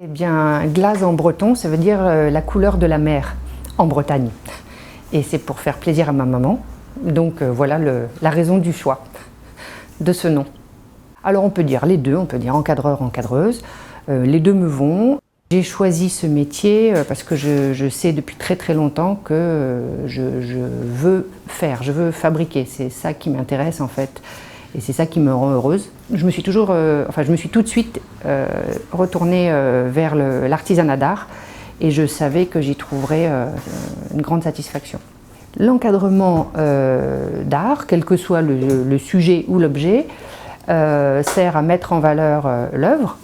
Eh bien, glace en breton, ça veut dire la couleur de la mer en Bretagne. Et c'est pour faire plaisir à ma maman. Donc voilà la raison du choix de ce nom. Alors on peut dire les deux, on peut dire encadreur, encadreuse. Les deux me vont. J'ai choisi ce métier parce que je sais depuis très très longtemps que je veux fabriquer. C'est ça qui m'intéresse en fait. Et c'est ça qui me rend heureuse. Je me suis tout de suite retournée vers l'artisanat d'art et je savais que j'y trouverais une grande satisfaction. L'encadrement d'art, quel que soit le sujet ou l'objet, sert à mettre en valeur l'œuvre,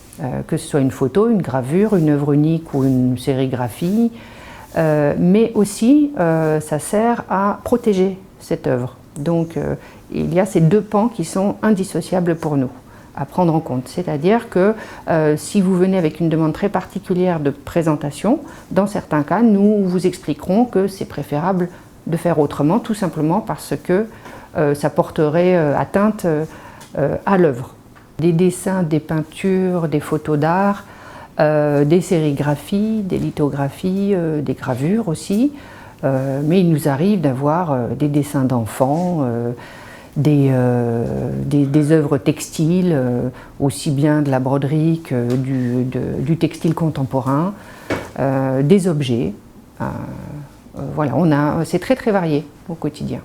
que ce soit une photo, une gravure, une œuvre unique ou une sérigraphie, mais aussi ça sert à protéger cette œuvre. Donc il y a ces deux pans qui sont indissociables pour nous à prendre en compte. C'est-à-dire que si vous venez avec une demande très particulière de présentation, dans certains cas, nous vous expliquerons que c'est préférable de faire autrement, tout simplement parce que ça porterait atteinte à l'œuvre. Des dessins, des peintures, des photos d'art, des sérigraphies, des lithographies, des gravures aussi. Mais il nous arrive d'avoir des dessins d'enfants, des œuvres textiles, aussi bien de la broderie que du textile contemporain, des objets. Voilà, c'est très très varié au quotidien.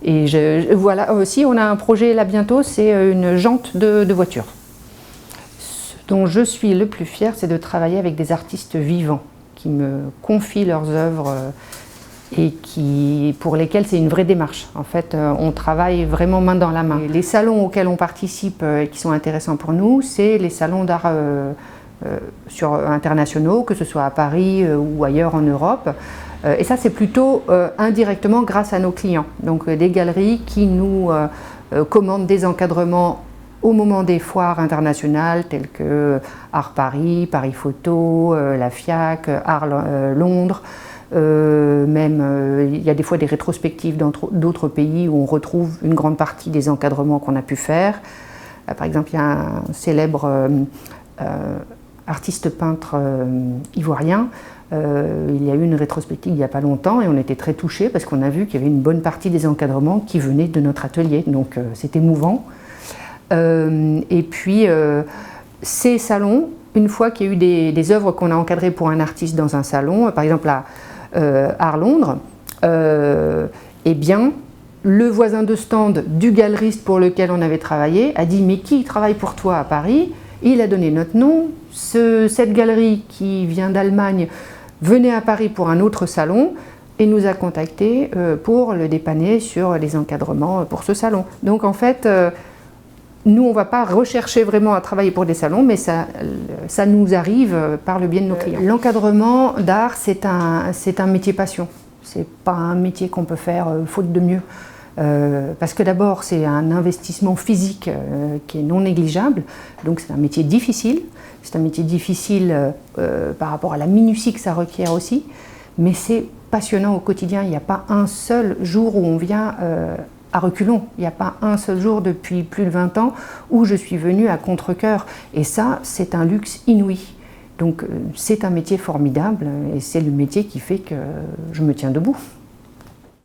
Et voilà, aussi on a un projet là bientôt, c'est une jante de voiture. Ce dont je suis le plus fière, c'est de travailler avec des artistes vivants qui me confient leurs œuvres et pour lesquels c'est une vraie démarche. En fait, on travaille vraiment main dans la main. Et les salons auxquels on participe et qui sont intéressants pour nous, c'est les salons d'art internationaux, que ce soit à Paris ou ailleurs en Europe. Et ça, c'est plutôt indirectement grâce à nos clients. Donc des galeries qui nous commandent des encadrements au moment des foires internationales telles que Art Paris, Paris Photo, la FIAC, Art Londres. Il y a des fois des rétrospectives dans d'autres pays où on retrouve une grande partie des encadrements qu'on a pu faire. Par exemple, il y a un célèbre artiste peintre ivoirien. Il y a eu une rétrospective il n'y a pas longtemps et on était très touchés parce qu'on a vu qu'il y avait une bonne partie des encadrements qui venaient de notre atelier, donc c'est émouvant. Et puis ces salons, une fois qu'il y a eu des œuvres qu'on a encadrées pour un artiste dans un salon, par exemple à Art Londres, eh bien le voisin de stand du galeriste pour lequel on avait travaillé a dit « mais qui travaille pour toi à Paris ?» Il a donné notre nom. Cette galerie qui vient d'Allemagne venait à Paris pour un autre salon et nous a contactés pour le dépanner sur les encadrements pour ce salon. Donc en fait, nous on ne va pas rechercher vraiment à travailler pour des salons, mais ça nous arrive par le biais de nos clients. L'encadrement d'art, c'est un métier passion. C'est pas un métier qu'on peut faire faute de mieux. Parce que d'abord c'est un investissement physique qui est non négligeable, donc c'est un métier difficile. C'est un métier difficile par rapport à la minutie que ça requiert aussi, mais c'est passionnant au quotidien. Il n'y a pas un seul jour où on vient à reculons. Il n'y a pas un seul jour depuis plus de 20 ans où je suis venue à contre-cœur. Et ça, c'est un luxe inouï. Donc c'est un métier formidable et c'est le métier qui fait que je me tiens debout.